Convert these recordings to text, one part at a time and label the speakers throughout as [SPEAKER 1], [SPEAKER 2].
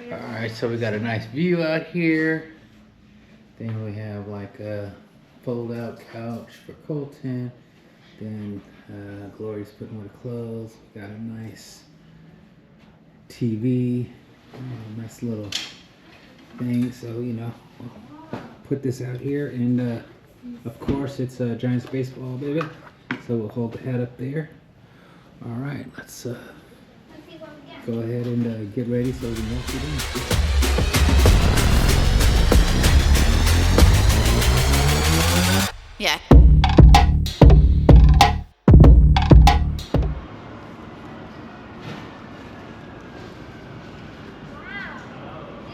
[SPEAKER 1] Alright, so we got a nice view out here. Then we have like a fold-out couch for Colton. Then Glory's putting away the clothes. We got a nice TV. Nice little thing. So, you know, we'll put this out here. And of course, it's a Giants baseball, baby. So we'll hold the hat up there. Alright, let's go ahead and get ready so we can walk you down.
[SPEAKER 2] Yeah.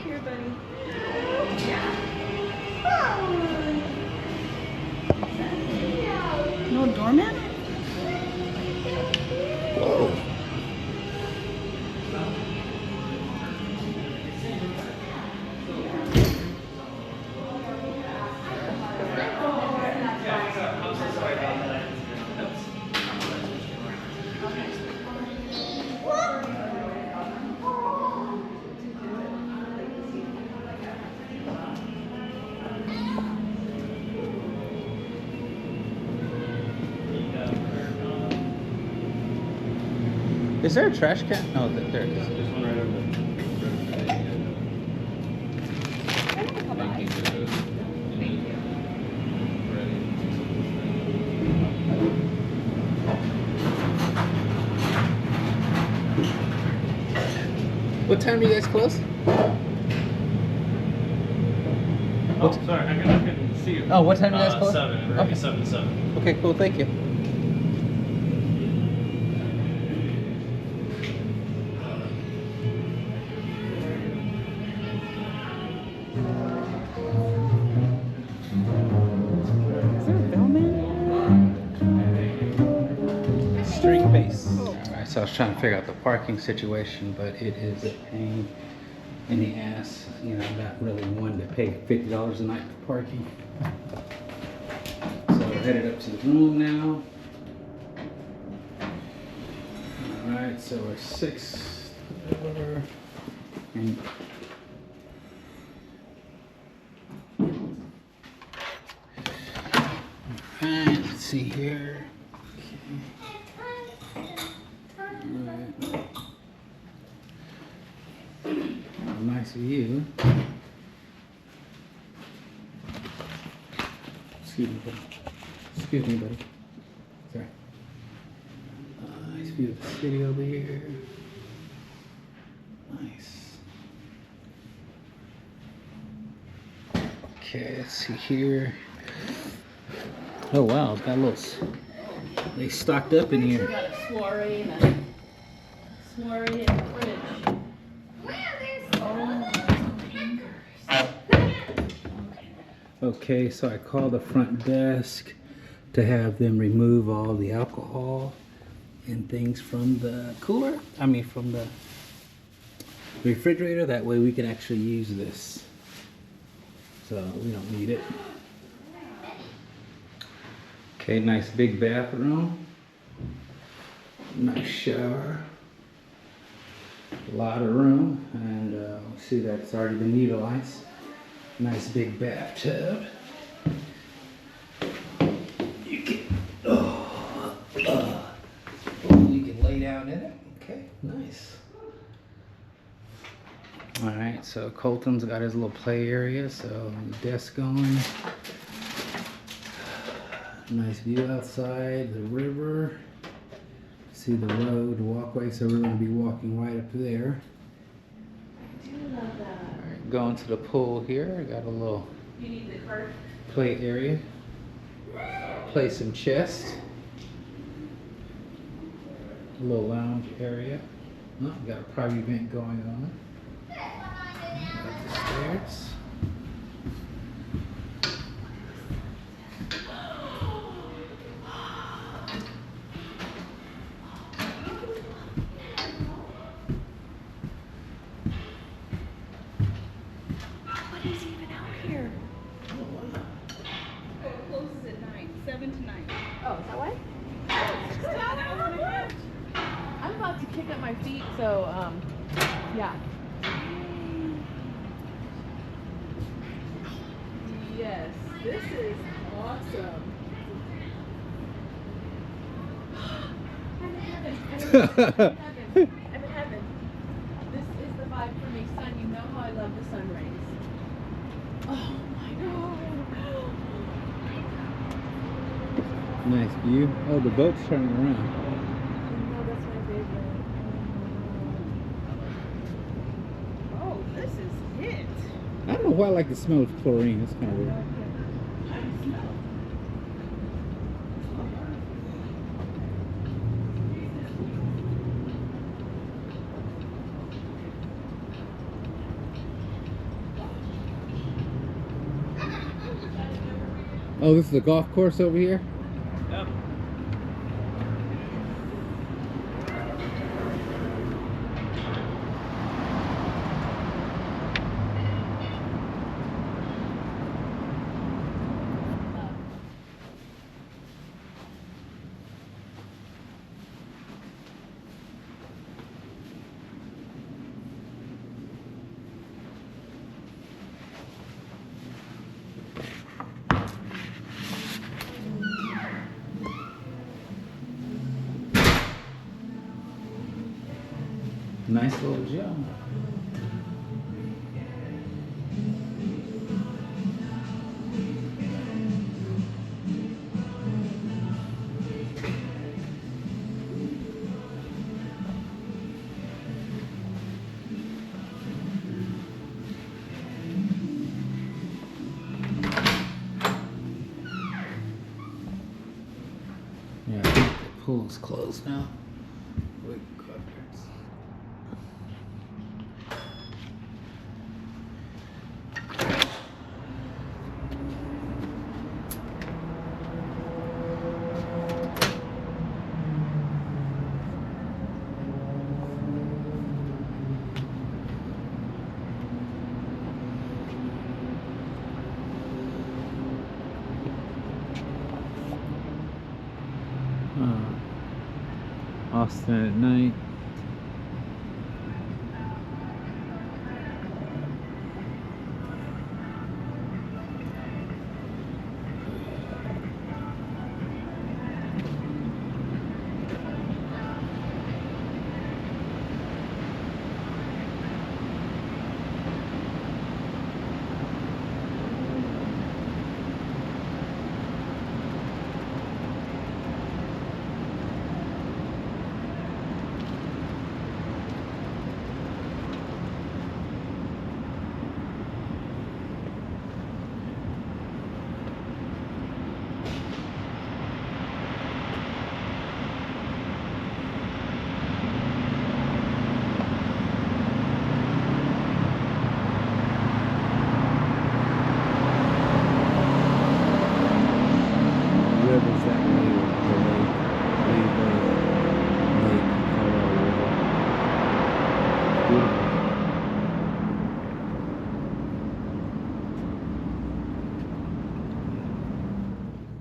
[SPEAKER 3] Here, buddy. No doorman?
[SPEAKER 1] Whoa. Is there a trash can? Oh, there it is.
[SPEAKER 4] There's one right over there.
[SPEAKER 1] What time do you guys close?
[SPEAKER 4] Oh, sorry, I couldn't see you.
[SPEAKER 1] Oh, what time do you guys close?
[SPEAKER 4] 7. We're
[SPEAKER 1] Okay.
[SPEAKER 4] 7 to 7.
[SPEAKER 1] Okay, cool. Thank you.
[SPEAKER 3] Is there a bellman?
[SPEAKER 1] String base. Alright, so I was trying to figure out the parking situation, but it is a pain in the ass. You know, I'm not really one to pay $50 a night for parking. So we're headed up to the room now. Alright, so we're 6 over. And alright, let's see here. Alright. Nice view. Excuse me, buddy. Excuse me, buddy. Sorry. Nice view of the city over here. Nice. Okay, let's see here. Oh wow, it's got a little. They stocked up in
[SPEAKER 3] We
[SPEAKER 1] here.
[SPEAKER 3] got a soiree and a fridge.
[SPEAKER 1] Okay, so I called the front desk to have them remove all the alcohol and things from the cooler. I mean, from the refrigerator. That way we can actually use this. So we don't need it. Okay, nice big bathroom. Nice shower. A lot of room. And see that it's already been utilized. Nice big bathtub. You can lay down in it. Okay, nice. All right, so Colton's got his little play area, so desk going. Nice view outside, the river. See the road, walkway, so we're going to be walking right up there. Alright, going to the pool here. Got a little play area. Play some chess. A little lounge area. Oh, got a private event going on. Up the stairs.
[SPEAKER 3] Nobody's even out here. It closes at 9, 7 to 9.
[SPEAKER 2] Oh, is that why? I'm about to kick up my feet, so yeah.
[SPEAKER 3] This is awesome. I'm in heaven. I'm in heaven. I'm in heaven. This is the vibe for me, son. You know how I love the sun rays. Oh my god.
[SPEAKER 1] Nice view. Oh, the boat's turning around.
[SPEAKER 3] No, that's my favorite. Oh, this is it.
[SPEAKER 1] I don't know why I like the smell of chlorine. It's kind of weird. Oh, this is the golf course over here?
[SPEAKER 4] Yep.
[SPEAKER 1] Nice little gym. Yeah, I think the pool's closed now. We can go up there. Austin at night.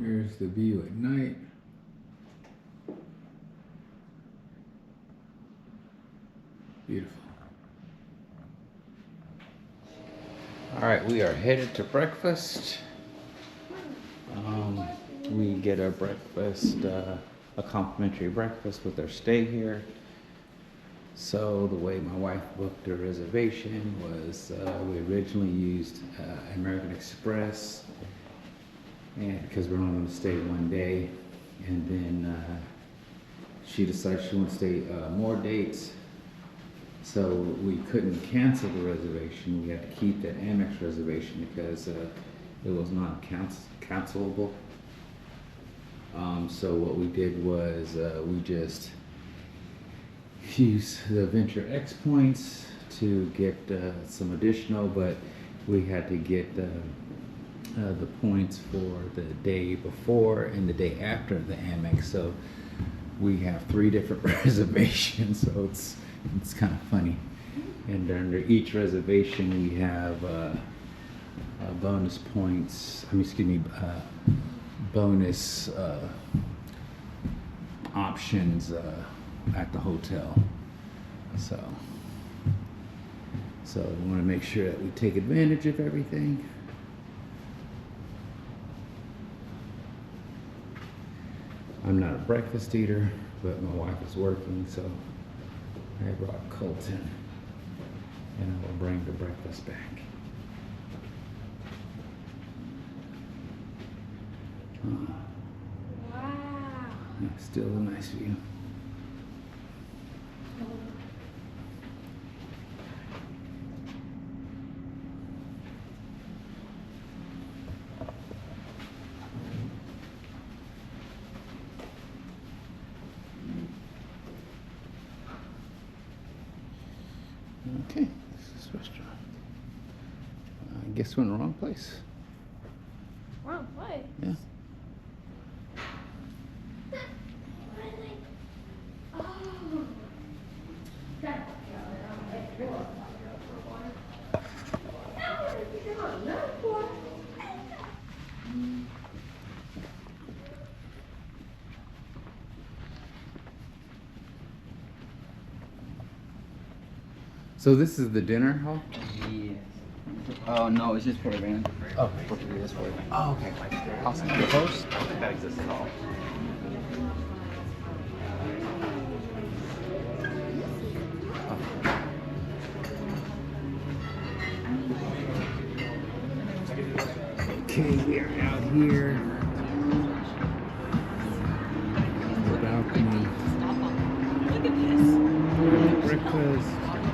[SPEAKER 1] Here's the view at night. Beautiful. All right, we are headed to breakfast. We get our breakfast, a complimentary breakfast with our stay here. So the way my wife booked her reservation was we originally used American Express, and because we're only going to stay one day, and then she decided she wanted to stay more dates, so we couldn't cancel the reservation. We had to keep that Amex reservation because it was not cancelable. So what we did was we just used the Venture X points to get some additional, but we had to get the points for the day before and the day after the Amex. So we have 3 different reservations, so it's kind of funny. And under each reservation we have bonus points, bonus options at the hotel. So we want to make sure that we take advantage of everything. I'm not a breakfast eater, but my wife is working, so I brought Colton, and I will bring the breakfast back.
[SPEAKER 2] Wow.
[SPEAKER 1] Still a nice view. Okay, this is the restaurant. I guess we're in the wrong place.
[SPEAKER 2] Wrong place.
[SPEAKER 1] Yeah. So this is the dinner hall?
[SPEAKER 5] Yes. Oh no, it's just for event.
[SPEAKER 1] Oh.
[SPEAKER 5] It's for event.
[SPEAKER 1] Oh, okay.
[SPEAKER 5] I'll send you a post. I don't think that exists at all.
[SPEAKER 1] Okay, we're out here. The balcony.
[SPEAKER 3] Look at this.
[SPEAKER 1] Breakfast.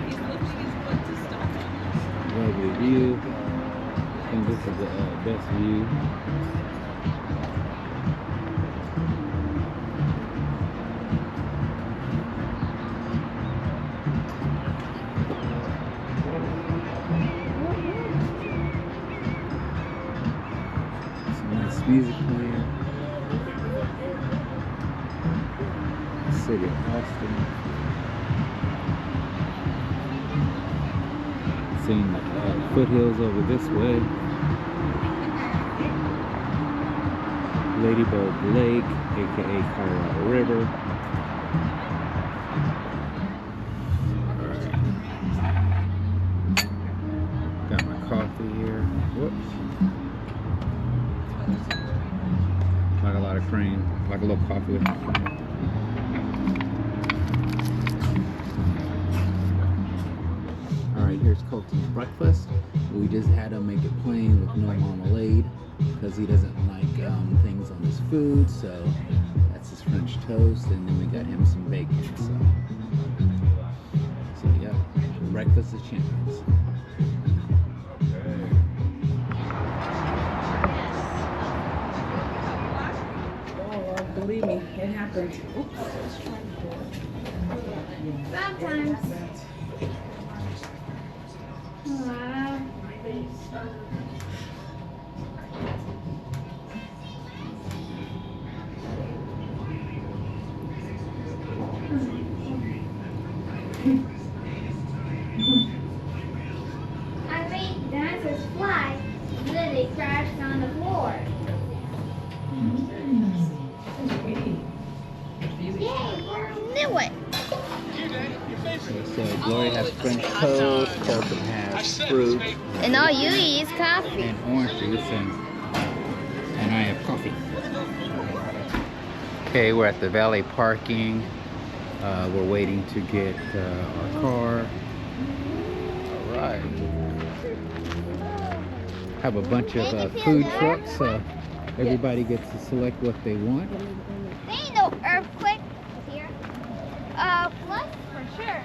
[SPEAKER 3] He's lifting his foot to stop us.
[SPEAKER 1] Lovely view. I think this is the best view. Some nice music playing. City of Austin. Seeing the foothills over this way. Ladybug Lake, aka Colorado River. Got my coffee here. Whoops. Like a lot of cream, like a little coffee with cream. Alright, here's Colton's breakfast. We just had to make it plain with no marmalade because he doesn't like things on his food, so that's his French toast, and then we got him some bacon. So yeah, breakfast of champions.
[SPEAKER 3] Oh, believe me, it happened. Oops.
[SPEAKER 2] Sometimes. Wow. I made dancers fly, then they crashed on the floor. Yay! Knew it!
[SPEAKER 1] So Gloria has French toast, Colton has fruit
[SPEAKER 2] And all you eat is coffee.
[SPEAKER 1] and orange juice, and I have coffee. Okay, we're at the valet parking. We're waiting to get our car. All right. Have a bunch of food trucks, so everybody gets to select what they want.
[SPEAKER 2] There ain't no earthquake here. Flood for sure.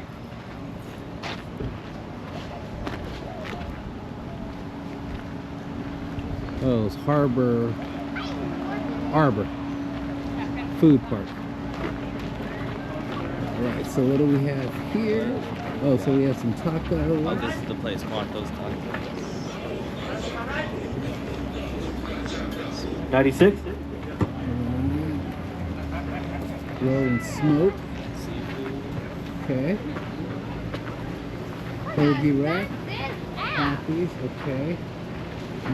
[SPEAKER 1] Oh, it's Arbor Food Park. Alright, so what do we have here? Oh, so we have some tacos.
[SPEAKER 4] Oh, this is the place, Cuarto's Tacos. 96?
[SPEAKER 1] Grill and smoke. Okay. Hoagie rack. Coffees. Okay.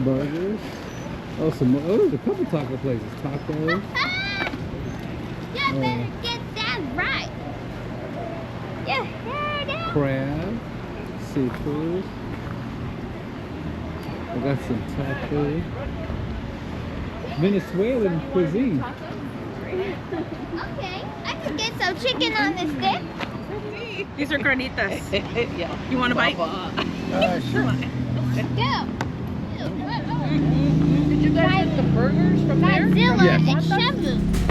[SPEAKER 1] Burgers. Oh, there's a couple taco places. Tacos.
[SPEAKER 2] You better get that right. You heard it.
[SPEAKER 1] Crab. Seafood. I got some tacos. Venezuelan cuisine.
[SPEAKER 2] Okay, I could get some chicken on this stick.
[SPEAKER 3] These are carnitas.
[SPEAKER 6] Yeah.
[SPEAKER 3] You want a bite?
[SPEAKER 6] Sure.
[SPEAKER 2] Go.
[SPEAKER 3] Did you guys get the burgers from there?
[SPEAKER 2] Godzilla
[SPEAKER 1] Yes.
[SPEAKER 2] and Shamu.